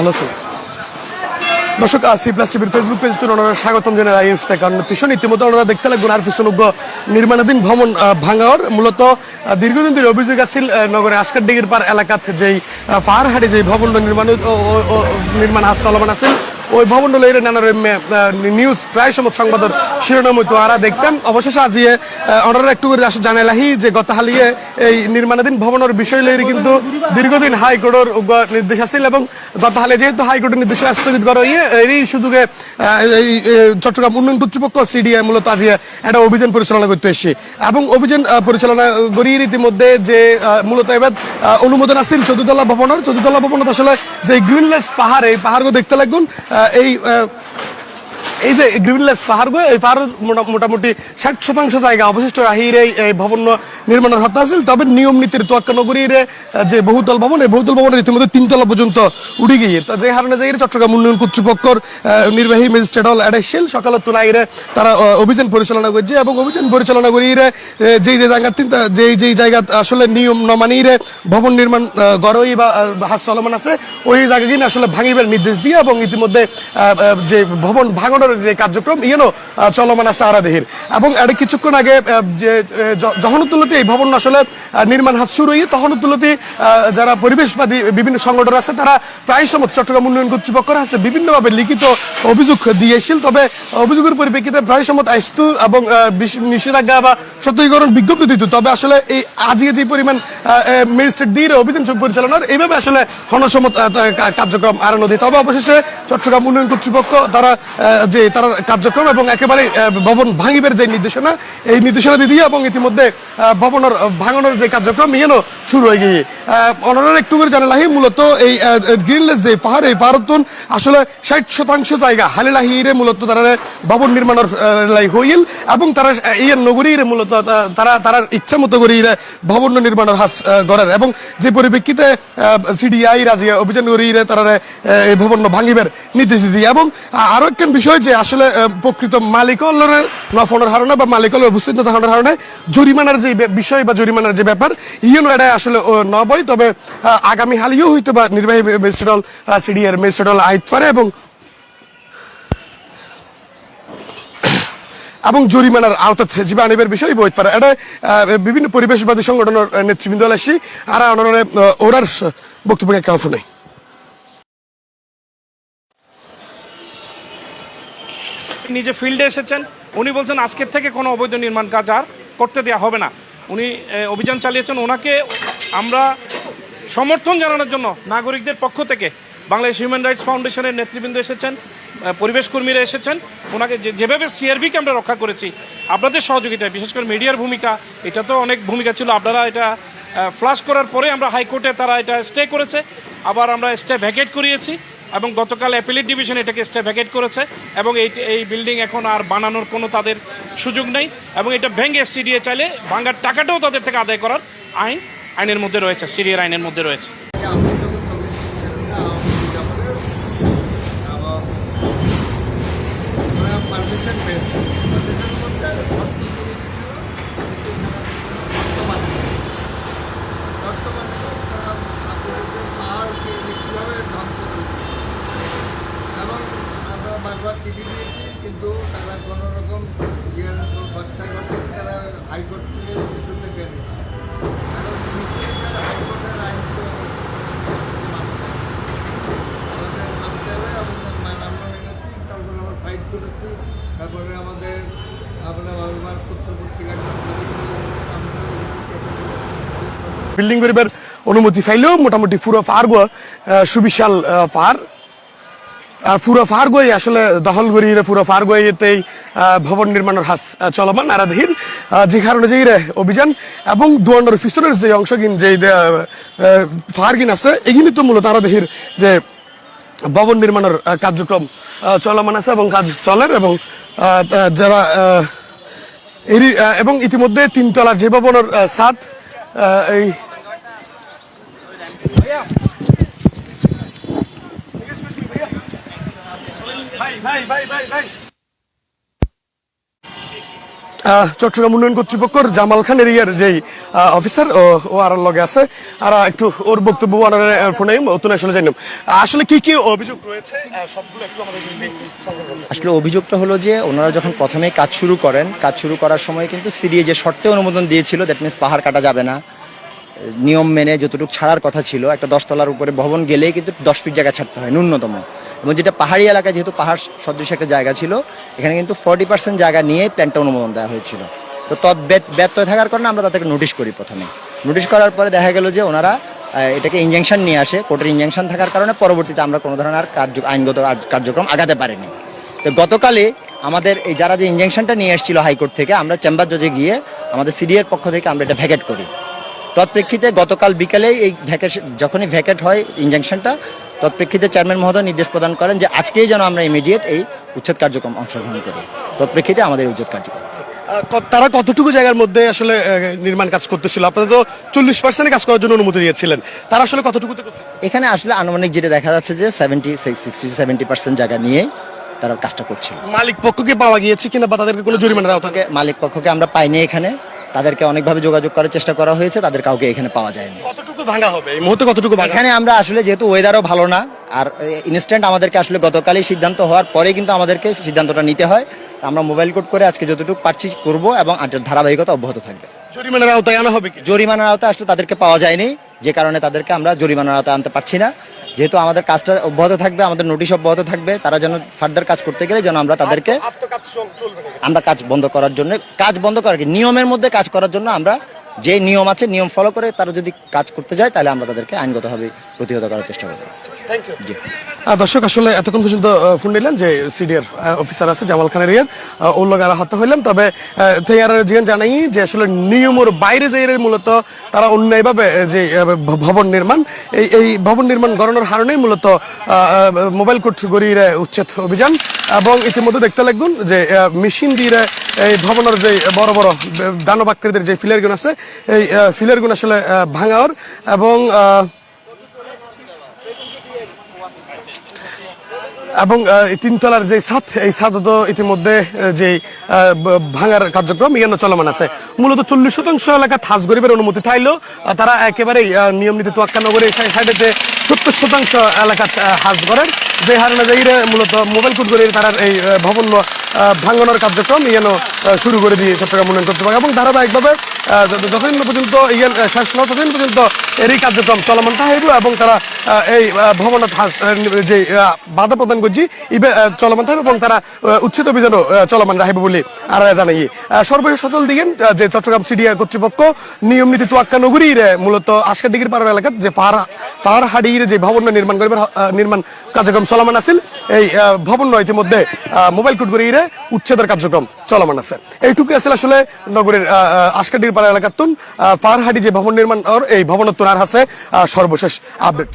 ভালো আছেন? দর্শক সি প্লাস টিভির ফেসবুক পেজ থেকে ওনারা স্বাগতম জানাই আইএফ থেকে কর্ণতিশন। ইতিমধ্যে ওনারা দেখতে লাগবেন আর পিছনজ্ঞ নির্মাণাধীন ভবন ভাঙাওয়ার মূলত দীর্ঘদিন ধরে অভিযোগ আছিল নগরের আসকারডিগির পার এলাকাতে যেই ফাহারহাটে যেই ভবন নির্মাণ হাত চলমান আছে ওই ভবনগুলো নানা নিউজ প্রায় সময় সংবাদের শিরোনাম হইতো আরা দেখতাম। অবশেষে আজিয়ে ওনারা একটু করে জানাইলাহি যে গত হালিয়ে এই নির্মাণাধীন ভবনের বিষয় লইরে কিন্তু দীর্ঘদিন হাইকোর্টের নির্দেশ আছিল এবং গত হালে যেহেতু হাইকোর্টের নির্দেশ স্থগিত করা হইয়ে এই সুযোগে এই চট্টগ্রাম উন্নয়ন কর্তৃপক্ষ সিডিএ মূলত আজিয়ে একটা অভিযান পরিচালনা করতে এসে এবং অভিযান পরিচালনা করিয়ে ইতিমধ্যে যে মূলত এবার অনুমোদন আসছিল চতুর্তলা ভবনের আসলে যে গ্রিনলেস পাহাড় এই পাহাড়গুলো দেখতে লাগুন এই যে গ্রিনলেস পাহাড়গুলো এই পাহাড় মোটামুটি 60% জায়গা অবশিষ্ট রাহির এই ভবন নির্মাণের হত্যা আছিল। তবে নিয়ম নীতির তোয়াক্কা নগরীর যে বহুতল ভবন এই বহুতল ভবনের ইতিমধ্যে 3 তলা পর্যন্ত উঠে গিয়ে যে কারণে যাই চট্টগ্রাম উন্নয়ন কর্তৃপক্ষর নির্বাহী ম্যাজিস্ট্রেট হল এডেশিল সকালে তুলাইরে তারা অভিযান পরিচালনা করছে এবং অভিযান পরিচালনা করিয়ে যেই যেই জায়গা আসলে নিয়ম ন মানিয়ে ভবন নির্মাণ গড়ই বা হাত চলমান আছে ওই জায়গা কিনে আসলে ভাঙিবার নির্দেশ দিয়ে এবং ইতিমধ্যে যে ভবন ভাঙনের যে কার্যক্রম ইয়েনো চলমান আছে আরাদেহির এবং এটা কিছুক্ষণ আগে যে জহনতুল্লতি এই ভবন আসলে নির্মাণ হাত শুরু হয়ে তহনতুল্লতি যারা পরিবেশবাদী বিভিন্ন সংগঠন আছে তারা প্রায় সময় চট্টগ্রাম উন্নয়ন কর্তৃপক্ষের আছে বিভিন্নভাবে লিখিত অভিযোগ দিয়েছিল। তবে অভিযোগের পরিপ্রেক্ষিতে প্রায় সময় আইস্তু এবং নিষেধাজ্ঞা বা সতর্কীকরণ বিজ্ঞপ্তি দিত। তবে আসলে এই আজকে যে পরিমাণ ম্যাজিস্ট্রেট দিয়ে অভিযান পরিচালনার এইভাবে আসলে হনসমত কার্যক্রম আরম্ভ দিতে হবে। অবশেষে চট্টগ্রাম উন্নয়ন কর্তৃপক্ষ তারা যে তার কার্যক্রম এবং একেবারে ভবন ভাঙিবের যে নির্দেশনা এই নির্দেশনা দিয়ে এবং ইতিমধ্যে ভবনের ভাঙনের যে কার্যক্রম ইয়েনো শুরু হয়ে গিয়ে অনার একটু করে জানালাহি মূলত এই গ্রিনলেস যে পাহাড় এই পাহাড়তুন আসলে 60% জায়গা হালিলাহিরে মূলত তারা ভবন নির্মাণের হইল এবং তারা এই নগরীর মূলত তারা ইচ্ছা মতো করে ভবন নির্মাণের হাত গড়ার এবং যে পরিপ্রেক্ষিতে সিডিআই রাজিয়া অভিযান করিয়ে তারা এই ভবন ভাঙিবের নির্দেশ দিয়ে এবং আরো একটা বিষয় যে আসলে প্রকৃত মালিকলের নফনের হারণে বা মালিকলের উপস্থিত না থাকার কারণে জরিমানার যে বিষয় বা জরিমানার যে ব্যাপার ইউনো এটা আসলে নবই। তবে আগামী হালিও হইতে বা নির্বাহী ম্যাজিস্ট্রেট সিডিআর ম্যাজিস্ট্রেট আইত পারে এবং জরিমানার আওতাতে জীবাণবের বিষয় বইতে পারে। এটা বিভিন্ন পরিবেশবাদী সংগঠনের নেতৃবৃন্দ আসি আর ওরার বক্তব্য কেমন শুনে নিজে ফিল্ডে এসেছেন উনি বলছেন আজকের থেকে কোনো অবৈধ নির্মাণ কাজ আর করতে দেওয়া হবে না। উনি অভিযান চালিয়েছেন। ওনাকে আমরা সমর্থন জানানোর জন্য নাগরিকদের পক্ষ থেকে বাংলাদেশ হিউম্যান রাইটস ফাউন্ডেশনের নেতৃবৃন্দ এসেছেন, পরিবেশ কর্মীরা এসেছেন। ওনাকে যেভাবে সিআরবিকে আমরা রক্ষা করেছি আপনাদের সহযোগিতায়, বিশেষ করে মিডিয়ার ভূমিকা, এটা তো অনেক ভূমিকা ছিল। আপনারা এটা ফ্লাশ করার পরে আমরা হাইকোর্টে তারা এটা স্টে করেছে, আবার আমরা স্টে ভ্যাকেট করিয়েছি এবং গতকাল অ্যাপিলেট ডিভিশন এটাকে স্টে ভ্যাকেট করেছে এবং এই বিল্ডিং এখন আর বানানোর কোনো তাদের সুযোগ নেই এবং এটা ভেঙে সিডিএ চাইলে ভাঙার টাকাটাও তাদের থেকে আদায় করার আইনের মধ্যে রয়েছে, সিডিএর আইনের মধ্যে রয়েছে। বারবার চিঠি দিয়েছি কিন্তু তারা কোনো রকম ঘটনা ঘটে তারা হাইকোর্ট থেকে নিষেধ দেখে নিচ্ছে। কারণ হাইকোর্টের আইন তো আমাদের মানতে হবে এবং আমরা মেনেছি। তারপরে আমরা ফাইট করেছি, তারপরে আমাদের বারবার পত্রিকার বিল্ডিং করিবার অনুমতি পাইলেও মোটামুটি পুরো পাহাড় সুবিশাল পাহাড় পুরো ফারগোই আসলে দখল করিয়ে পুরো ফারগোইতেই ভবন নির্মাণের হাস চলমান আরাধীর যে কারণে যে অভিযান এবং দুয়ান্নর পিছনের যে অংশ কিন যে ফারগিন আছে এগুলি তো মূলত আরাধীর যে ভবন নির্মাণের কার্যক্রম চলমান আছে এবং কাজ চলের এবং যারা এবং ইতিমধ্যে 3 তলার যে ভবনের ছাদ এই চট্টগ্রাম উন্নয়ন কর্তৃপক্ষের জামাল খান এরিয়ার যেই অফিসার ও আর লগে আছে আর একটু ওর বক্তব্য ফোনে অতুন আসলে জানিলাম আসলে কি কি অভিযোগ রয়েছে সবগুলো একটু আমাদের আসলে অভিযোগটা হলো যে ওনারা যখন প্রথমে কাজ শুরু করেন, কাজ শুরু করার সময় কিন্তু সিডিএ যে শর্তে অনুমোদন দিয়েছিল, দ্যাট মিনস পাহাড় কাটা যাবে না, নিয়ম মেনে যতটুকু ছাড়ার কথা ছিল, একটা 10 তলার উপরে ভবন গেলেই কিন্তু 10 ফিট জায়গা ছাড়তে হয় ন্যূনতম। এবং যেটা পাহাড়ি এলাকায় যেহেতু পাহাড় সদৃশ একটা জায়গা ছিল, এখানে কিন্তু 40% জায়গা নিয়ে প্ল্যানটা অনুমোদন দেওয়া হয়েছিল। তো ব্যর্থ থাকার কারণে আমরা তাদেরকে নোটিশ করি। প্রথমে নোটিশ করার পরে দেখা গেল যে ওনারা এটাকে ইনজাংশন নিয়ে আসে, কোর্টের ইনজাংশন থাকার কারণে পরবর্তীতে আমরা কোনো ধরনের আর আইনগত কার্যক্রম আগাতে পারিনি। তো গতকালে আমাদের এই যারা যে ইনজাংশনটা নিয়ে এসেছিল হাইকোর্ট থেকে, আমরা চেম্বার জজে গিয়ে আমাদের সিডিএর পক্ষ থেকে আমরা এটা ভ্যাকেট করি। তৎপ্রেক্ষিতে গতকাল বিকালেই এই যখনই ভ্যাকেট হয় ইনজাংশনটা, তৎপ্রেক্ষিতে চেয়ারম্যান মহোদয় নির্দেশ প্রদান করেন যে আজকেই যেন আমরা ইমিডিয়েট এই উচ্ছেদ কার্যক্রম অংশগ্রহণ করি। তৎপ্রেক্ষিতে আমাদের উচ্ছেদ কার্যক্রম। তারা কতটুকু জায়গার মধ্যে আসলে নির্মাণ কাজ করতেছিল? আপনারা তো 40% কাজ করার জন্য অনুমতি দিয়েছিলেন, তারা আসলে কতটুকুতে করতে? এখানে আসলে আনুমানিক যেটা দেখা যাচ্ছে যে 60-70% জায়গা নিয়ে তারা কাজটা করছিল। মালিক পক্ষকে পাওয়া গিয়েছে কিনা বা তাদেরকে কোনো জরিমানার আওতায়? মালিক পক্ষকে আমরা পাইনি এখানে, তাদেরকে অনেকভাবে যোগাযোগ করার চেষ্টা করা হয়েছে, তাদের কাউকে এখানে পাওয়া যায়নি। কতটুকু ভাঙা হবে এই মুহূর্তে? কতটুকু ভাঙা? এখানে আমরা আসলে যেহেতু ওয়েদারও ভালো না, আর ইনস্ট্যান্ট আমাদেরকে আসলে গতকালই সিদ্ধান্ত হওয়ার পরে কিন্তু আমাদেরকে সিদ্ধান্তটা নিতে হয়। আমরা মোবাইল কোড করে আজকে যতটুকু পারছি করবো এবং ধারাবাহিকতা অব্যাহত থাকবে। জরিমানার আওতায় আনা হবে কি? জরিমানার আওতায় আসলে তাদেরকে পাওয়া যায়নি, যে কারণে তাদেরকে আমরা জরিমানার আওতায় আনতে পারছি না। যেহেতু আমাদের কাজটা অব্যাহত থাকবে, আমাদের নোটিশ অব্যাহত থাকবে, তারা যেন ফার্দার কাজ করতে গেলে যেন আমরা তাদেরকে আমরা কাজ বন্ধ করার জন্য, কাজ বন্ধ করার কি নিয়মের মধ্যে কাজ করার জন্য আমরা যে নিয়ম আছে নিয়ম ফলো করে তারা যদি কাজ করতে যায় তাহলে আমরা তাদেরকে আইনগতভাবে প্রতিহত করার চেষ্টা করব। জি দর্শক, আসলে এতক্ষণ পর্যন্ত ফোন নিলেন যে সিডিআর অফিসার আছে জামাল খানের ইয়ার ওর লগে হাতে হইলাম। তবে জিয়ান জানাই যে আসলে নিয়মের বাইরে যে মূলত তারা অন্যায়ভাবে যে ভবন নির্মাণ এই ভবন নির্মাণ গড়ানোর হারণেই মূলত মোবাইল কোর্ট গড়িয়ে উচ্ছেদ অভিযান। এবং ইতিমধ্যে দেখতে লাগবেন যে মেশিন দিয়ে এই ভবনের যে বড় বড় দানবাকৃতির যে ফিলার গুণ আছে এই ফিলার গুণ আসলে ভাঙার এবং তিনতলার যে ছাদ এই ছাদ তো ইতিমধ্যে যে ভাঙার কার্যক্রম ইয়ানো চলমান আছে। মূলত 40% এলাকা থাজ গরিবের অনুমতি থাইলো, তারা একেবারেই নিয়ম নীতি তোয়াক্কা নগরে সাইডে 70% এলাকা হাজ করেন, যে হারণে যাইরে মূলত মোবাইল কোর্ট গড়িয়ে তারা এই ভবন ভাঙানোর কার্যক্রম ইয়ানো শুরু করে দিয়ে চট্টগ্রাম উন্নয়ন কর্তৃপক্ষ। এবং ধারাবাহিকভাবে যতদিন পর্যন্ত ইয়ান শেষ নয় ততদিন পর্যন্ত এই কার্যক্রম চলমান থাকবে এবং তারা এই ভবনত যে বাধা প্রদান করছি ইবে চলমান থাকবে এবং তারা উচ্ছেদ অভিযানও চলমান রাখবে বলে আর জানাই। সর্বশেষ সতল দিকেন যে চট্টগ্রাম সিডিআর কর্তৃপক্ষ নিয়ম নীতি তোয়াক্কা নগরীর মূলত আজকের ডিগ্রি পাড়ার এলাকার যে পাহাড় হাড়ির যে ভবন নির্মাণ করবে নির্মাণ কার্যক্রম চলমান আছিল, এই ভবন ইতিমধ্যে মোবাইল কোর্ট গড়িয়ে উচ্ছেদের কার্যক্রম চলমান আছে। এইটুকু আছে আসলে নগরের আজকের ডিগ্রি পাড়া এলাকার পাহাড় হাড়ি যে ভবন নির্মাণ এই ভবনের তোনার আছে সর্বশেষ আপডেট।